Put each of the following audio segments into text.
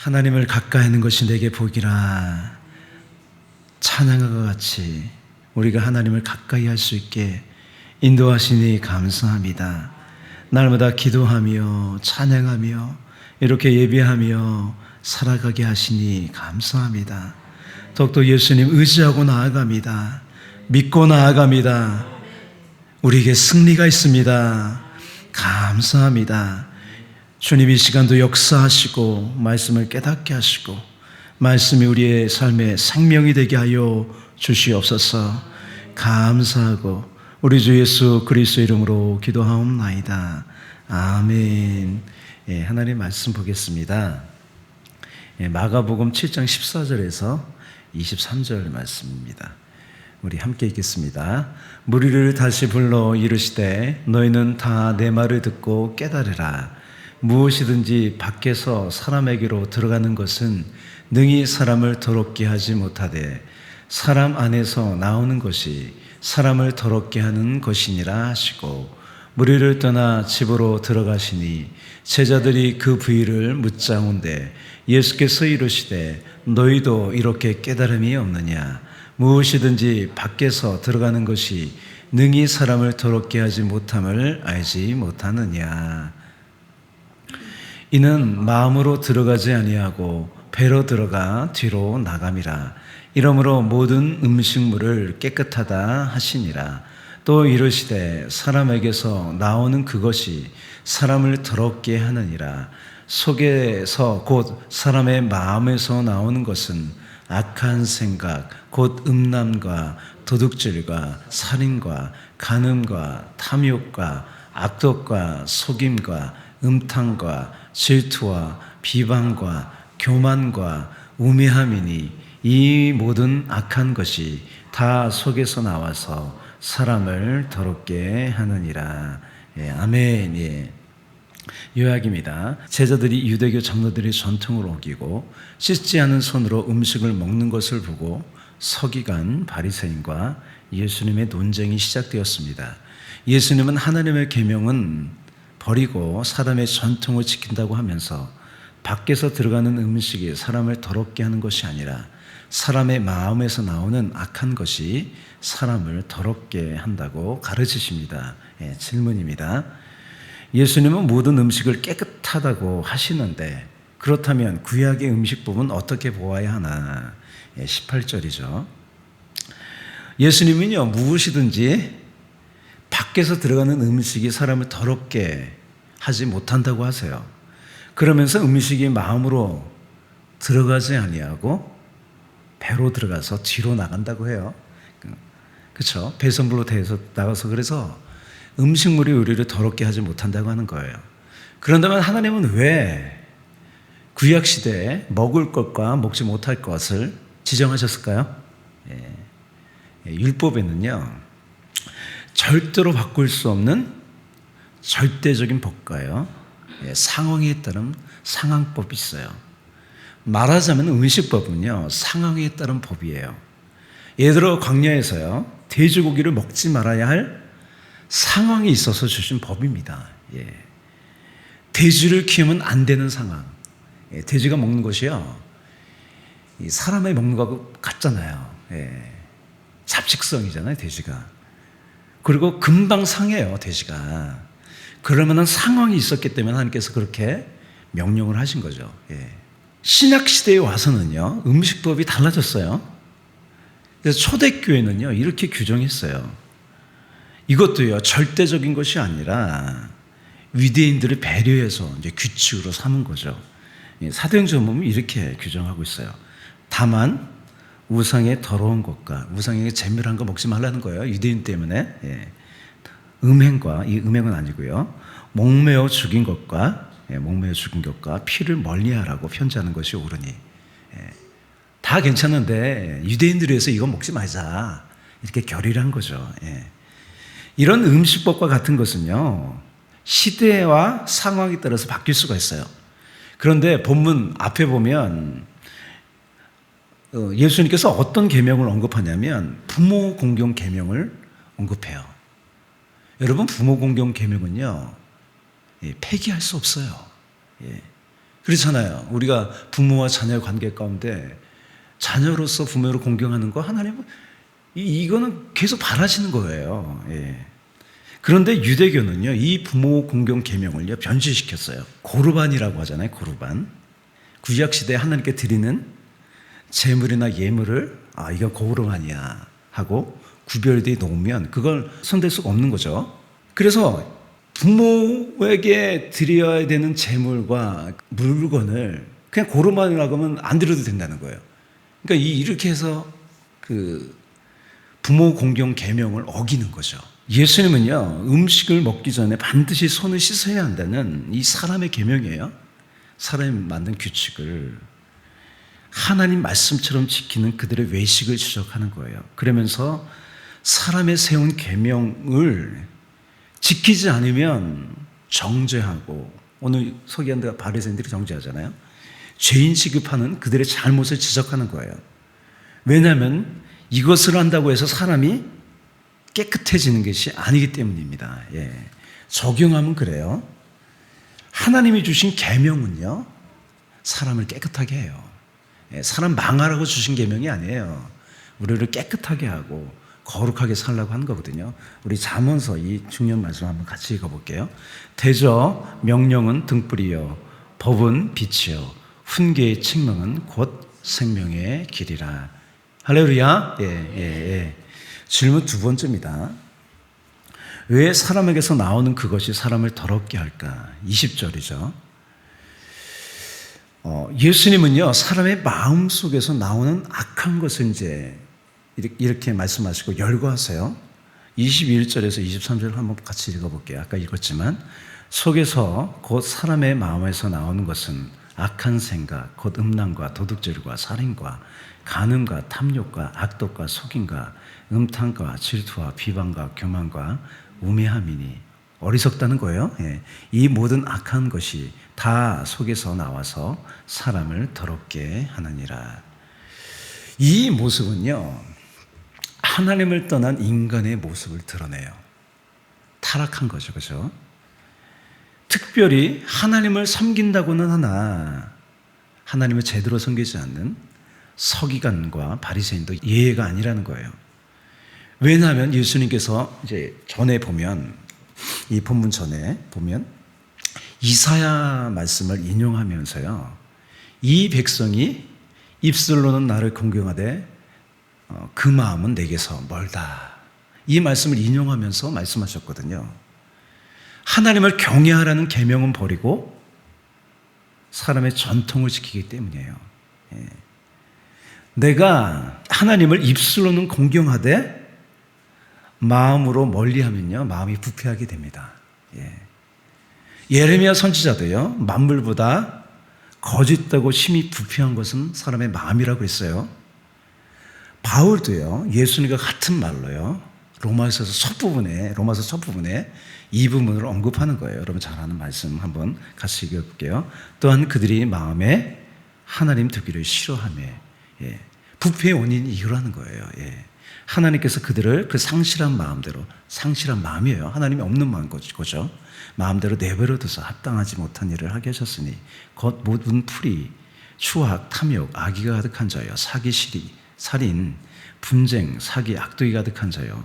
하나님을 가까이 하는 것이 내게 복이라. 찬양과 같이 우리가 하나님을 가까이 할 수 있게 인도하시니 감사합니다. 날마다 기도하며 찬양하며 이렇게 예배하며 살아가게 하시니 감사합니다. 더욱더 예수님 의지하고 나아갑니다. 믿고 나아갑니다. 우리에게 승리가 있습니다. 감사합니다. 주님 이 시간도 역사하시고 말씀을 깨닫게 하시고 말씀이 우리의 삶의 생명이 되게 하여 주시옵소서. 감사하고 우리 주 예수 그리스도 이름으로 기도하옵나이다. 아멘. 하나님 말씀 보겠습니다. 마가복음 7장 14절에서 23절 말씀입니다. 우리 함께 읽겠습니다. 무리를 다시 불러 이르시되 너희는 다 내 말을 듣고 깨달으라. 무엇이든지 밖에서 사람에게로 들어가는 것은 능히 사람을 더럽게 하지 못하되 사람 안에서 나오는 것이 사람을 더럽게 하는 것이니라 하시고 무리를 떠나 집으로 들어가시니 제자들이 그 부위를 묻자온대 예수께서 이르시되 너희도 이렇게 깨달음이 없느냐. 무엇이든지 밖에서 들어가는 것이 능히 사람을 더럽게 하지 못함을 알지 못하느냐. 이는 마음으로 들어가지 아니하고 배로 들어가 뒤로 나감이라. 이러므로 모든 음식물을 깨끗하다 하시니라. 또 이르시되 사람에게서 나오는 그것이 사람을 더럽게 하느니라. 속에서 곧 사람의 마음에서 나오는 것은 악한 생각 곧 음란과 도둑질과 살인과 간음과 탐욕과 악독과 속임과 음탕과 질투와 비방과 교만과 우매함이니 이 모든 악한 것이 다 속에서 나와서 사람을 더럽게 하느니라. 아멘. 요약입니다. 제자들이 유대교 장로들의 전통을 어기고 씻지 않은 손으로 음식을 먹는 것을 보고 서기관 바리새인과 예수님의 논쟁이 시작되었습니다. 예수님은 하나님의 계명은 버리고 사람의 전통을 지킨다고 하면서 밖에서 들어가는 음식이 사람을 더럽게 하는 것이 아니라 사람의 마음에서 나오는 악한 것이 사람을 더럽게 한다고 가르치십니다. 질문입니다. 예수님은 모든 음식을 깨끗하다고 하시는데 그렇다면 구약의 음식법은 어떻게 보아야 하나? 18절이죠. 예수님은요 무엇이든지 밖에서 들어가는 음식이 사람을 더럽게 하지 못한다고 하세요. 그러면서 음식이 마음으로 들어가지 아니하고 배로 들어가서 뒤로 나간다고 해요. 그렇죠? 배선물로 대해서 나가서 그래서 음식물이 우리를 더럽게 하지 못한다고 하는 거예요. 그런다면 하나님은 왜 구약시대에 먹을 것과 먹지 못할 것을 지정하셨을까요? 율법에는요 절대로 바꿀 수 없는 절대적인 법과요 상황에 따른 상황법이 있어요. 말하자면 음식법은요 상황에 따른 법이에요. 예를 들어 광야에서요 돼지고기를 먹지 말아야 할 상황이 있어서 주신 법입니다. 돼지를 키우면 안 되는 상황. 돼지가 먹는 것이요 사람이 먹는 거하고 같잖아요. 잡식성이잖아요 돼지가. 그리고 금방 상해요 돼지가. 그러면은 상황이 있었기 때문에 하나님께서 그렇게 명령을 하신 거죠. 신약시대에 와서는요 음식법이 달라졌어요. 그래서 초대교회는요 이렇게 규정했어요. 이것도요 절대적인 것이 아니라 위대인들을 배려해서 이제 규칙으로 삼은 거죠. 사도행전 보면 이렇게 규정하고 있어요. 다만 우상의 더러운 것과 우상의 재멸한 거 먹지 말라는 거예요. 유대인 때문에. 음행과 이 음행은 아니고요. 목매어 죽인 것과 피를 멀리하라고 편지하는 것이 옳으니. 다 괜찮은데 유대인들이 해서 이거 먹지 말자 이렇게 결의를 한 거죠. 이런 음식법과 같은 것은요 시대와 상황에 따라서 바뀔 수가 있어요. 그런데 본문 앞에 보면 예수님께서 어떤 계명을 언급하냐면 부모 공경 계명을 언급해요. 여러분 부모 공경 계명은요 폐기할 수 없어요. 그렇잖아요. 우리가 부모와 자녀의 관계 가운데 자녀로서 부모를 공경하는 거 하나님은 이거는 계속 바라시는 거예요. 예. 그런데 유대교는요, 이 부모 공경 계명을요 변질시켰어요. 고르반이라고 하잖아요. 고르반. 구약 시대에 하나님께 드리는 제물이나 예물을 이건 고르반이야 하고 구별되어 놓으면 그걸 손댈 수가 없는 거죠. 그래서 부모에게 드려야 되는 제물과 물건을 그냥 고르반이라고 하면 안 드려도 된다는 거예요. 그러니까 이렇게 해서 그 부모 공경 계명을 어기는 거죠. 예수님은요, 음식을 먹기 전에 반드시 손을 씻어야 한다는 이 사람의 계명이에요. 사람이 만든 규칙을 하나님 말씀처럼 지키는 그들의 외식을 지적하는 거예요. 그러면서 사람의 세운 계명을 지키지 않으면 정죄하고, 오늘 소개한 데가 바리새인들이 정죄하잖아요. 죄인 취급하는 그들의 잘못을 지적하는 거예요. 왜냐하면 이것을 한다고 해서 사람이 깨끗해지는 것이 아니기 때문입니다. 예. 적용하면 그래요. 하나님이 주신 계명은요, 사람을 깨끗하게 해요. 예. 사람 망하라고 주신 계명이 아니에요. 우리를 깨끗하게 하고 거룩하게 살라고 하는 거거든요. 우리 잠언서 이 중요한 말씀 한번 같이 읽어볼게요. 대저 명령은 등불이요 법은 빛이요 훈계의 책망은 곧 생명의 길이라. 할렐루야. 예. 질문 두 번째입니다. 왜 사람에게서 나오는 그것이 사람을 더럽게 할까? 20절이죠. 예수님은요, 사람의 마음 속에서 나오는 악한 것을 이제 이렇게 말씀하시고 열거하세요. 21절에서 23절 한번 같이 읽어볼게요. 아까 읽었지만, 속에서 곧 사람의 마음에서 나오는 것은 악한 생각, 곧 음란과 도둑질과 살인과 간음과 탐욕과 악독과 속임과 음탕과 질투와 비방과 교만과 우매함이니, 어리석다는 거예요. 예. 이 모든 악한 것이 다 속에서 나와서 사람을 더럽게 하느니라. 이 모습은요, 하나님을 떠난 인간의 모습을 드러내요. 타락한 거죠. 그죠? 특별히 하나님을 섬긴다고는 하나 하나님을 제대로 섬기지 않는 서기관과 바리새인도 예외가 아니라는 거예요. 왜냐하면 예수님께서 이제 전에 보면, 이 본문 전에 보면 이사야 말씀을 인용하면서요, 이 백성이 입술로는 나를 공경하되 그 마음은 내게서 멀다, 이 말씀을 인용하면서 말씀하셨거든요. 하나님을 경외하라는 계명은 버리고 사람의 전통을 지키기 때문이에요. 예. 내가 하나님을 입술로는 공경하되 마음으로 멀리하면요, 마음이 부패하게 됩니다. 예. 예레미야 선지자도요, 만물보다 거짓되고 심히 부패한 것은 사람의 마음이라고 했어요. 바울도요, 예수님과 같은 말로요, 로마서 첫 부분에 이 부분을 언급하는 거예요. 여러분 잘 아는 말씀 한번 같이 읽어볼게요. 또한 그들이 마음에 하나님 듣기를 싫어하며, 예. 부패의 원인이 이거라는 거예요. 예. 하나님께서 그들을 그 상실한 마음대로, 상실한 마음이에요. 하나님이 없는 마음 거죠. 마음대로 내버려 둬서 합당하지 못한 일을 하게 하셨으니 곧 모든 풀이 추악, 탐욕, 악의가 가득한 자여, 사기, 시리, 살인, 분쟁, 사기, 악독이 가득한 자여.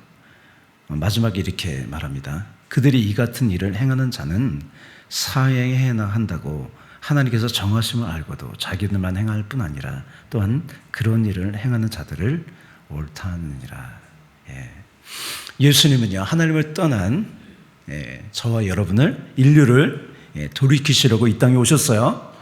마지막에 이렇게 말합니다. 그들이 이 같은 일을 행하는 자는 사행해나 한다고 하나님께서 정하심을 알고도 자기들만 행할 뿐 아니라 또한 그런 일을 행하는 자들을 옳다 하느니라. 예. 예수님은요, 하나님을 떠난 저와 여러분을, 인류를 돌이키시려고 이 땅에 오셨어요.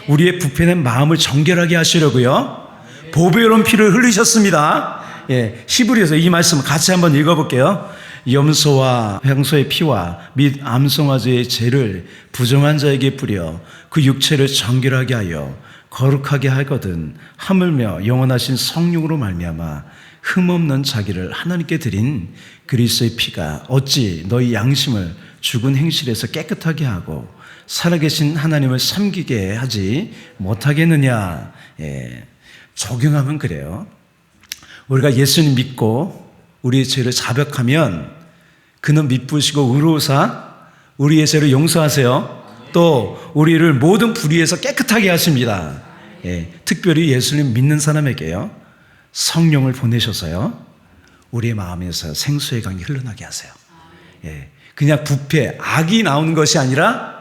우리의 부패된 마음을 정결하게 하시려고요, 보배로운 피를 흘리셨습니다. 예. 히브리서 이 말씀을 같이 한번 읽어볼게요. 염소와 횡소의 피와 및 암송아지의 죄를 부정한 자에게 뿌려 그 육체를 정결하게 하여 거룩하게 하거든 하물며 영원하신 성령으로 말미암아 흠없는 자기를 하나님께 드린 그리스도의 피가 어찌 너희 양심을 죽은 행실에서 깨끗하게 하고 살아계신 하나님을 섬기게 하지 못하겠느냐. 예. 적용하면 그래요. 우리가 예수님 믿고 우리의 죄를 자백하면 그는 미쁘시고 의로우사 우리의 죄를 용서하세요. 또 우리를 모든 불의에서 깨끗하게 하십니다. 예, 특별히 예수님 믿는 사람에게요, 성령을 보내셔서요, 우리의 마음에서 생수의 강이 흘러나게 하세요. 예, 그냥 부패, 악이 나오는 것이 아니라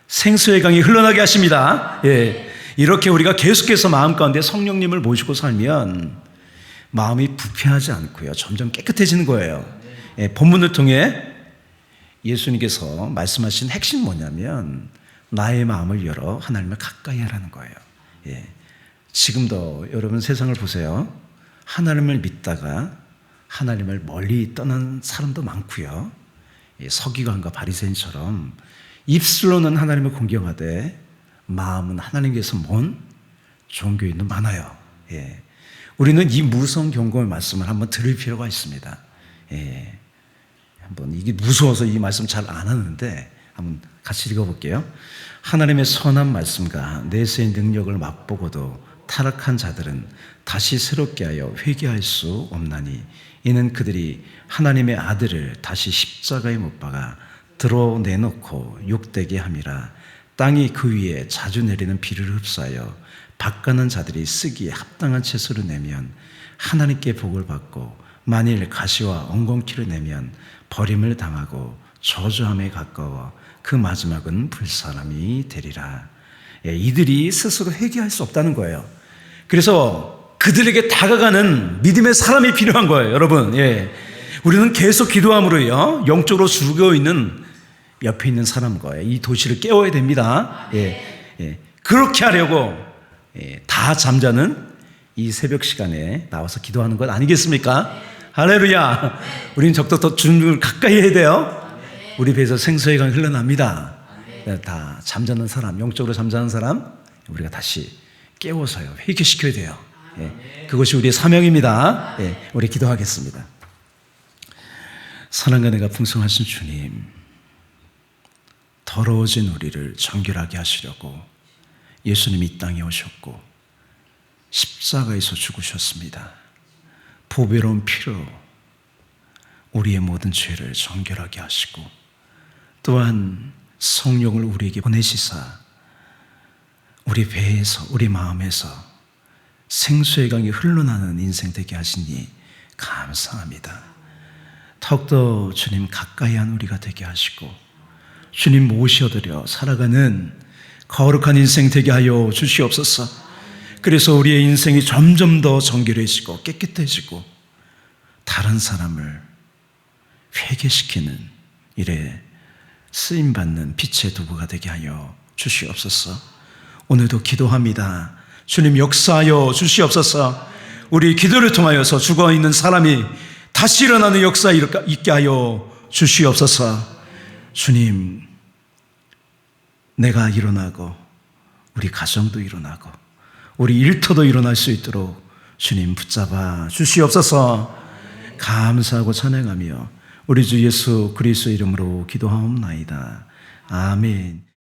생수의 강이 흘러나게 하십니다. 예, 이렇게 우리가 계속해서 마음 가운데 성령님을 모시고 살면 마음이 부패하지 않고요, 점점 깨끗해지는 거예요. 예, 본문을 통해 예수님께서 말씀하신 핵심 뭐냐면 나의 마음을 열어 하나님을 가까이 하라는 거예요. 예, 지금도 여러분 세상을 보세요. 하나님을 믿다가 하나님을 멀리 떠난 사람도 많고요. 예, 서기관과 바리새인처럼 입술로는 하나님을 공경하되 마음은 하나님께서 먼 종교인도 많아요. 예, 우리는 이 무서운 경고의 말씀을 한번 들을 필요가 있습니다. 예, 한번 이게 무서워서 이 말씀 잘 안 하는데 한번 같이 읽어볼게요. 하나님의 선한 말씀과 내세의 능력을 맛보고도 타락한 자들은 다시 새롭게 하여 회개할 수 없나니 이는 그들이 하나님의 아들을 다시 십자가에 못 박아 드러내놓고 욕되게 함이라. 땅이 그 위에 자주 내리는 비를 흡수하여 밭가는 자들이 쓰기에 합당한 채소를 내면 하나님께 복을 받고 만일 가시와 엉겅퀴를 내면 버림을 당하고 저주함에 가까워 그 마지막은 불사람이 되리라. 예, 이들이 스스로 회개할 수 없다는 거예요. 그래서 그들에게 다가가는 믿음의 사람이 필요한 거예요, 여러분. 예, 우리는 계속 기도함으로요, 영적으로 죽어 있는 옆에 있는 사람과 이 도시를 깨워야 됩니다. 예, 예, 그렇게 하려고 다 잠자는 이 새벽 시간에 나와서 기도하는 것 아니겠습니까? 할렐루야. 우리는 적도 더 주님을 가까이 해야 돼요. 우리 배에서 생수의 강이 흘러납니다. 다 잠자는 사람, 영적으로 잠자는 사람 우리가 다시 깨워서요, 회개시켜야 돼요. 예, 그것이 우리의 사명입니다. 예, 우리 기도하겠습니다. 사랑과 은혜가 풍성하신 주님, 더러워진 우리를 정결하게 하시려고 예수님이 이 땅에 오셨고 십자가에서 죽으셨습니다. 보배로운 피로 우리의 모든 죄를 정결하게 하시고 또한 성령을 우리에게 보내시사 우리 배에서, 우리 마음에서 생수의 강이 흘러나는 인생 되게 하시니 감사합니다. 더욱더 주님 가까이 한 우리가 되게 하시고 주님 모셔드려 살아가는 거룩한 인생 되게 하여 주시옵소서. 그래서 우리의 인생이 점점 더 정결해지고 깨끗해지고 다른 사람을 회개시키는 일에 쓰임받는 빛의 도구가 되게 하여 주시옵소서. 오늘도 기도합니다. 주님 역사하여 주시옵소서. 우리 기도를 통하여서 죽어있는 사람이 다시 일어나는 역사 있게 하여 주시옵소서. 주님, 내가 일어나고 우리 가정도 일어나고 우리 일터도 일어날 수 있도록 주님 붙잡아 주시옵소서. 감사하고 찬양하며 우리 주 예수 그리스도 이름으로 기도하옵나이다. 아멘.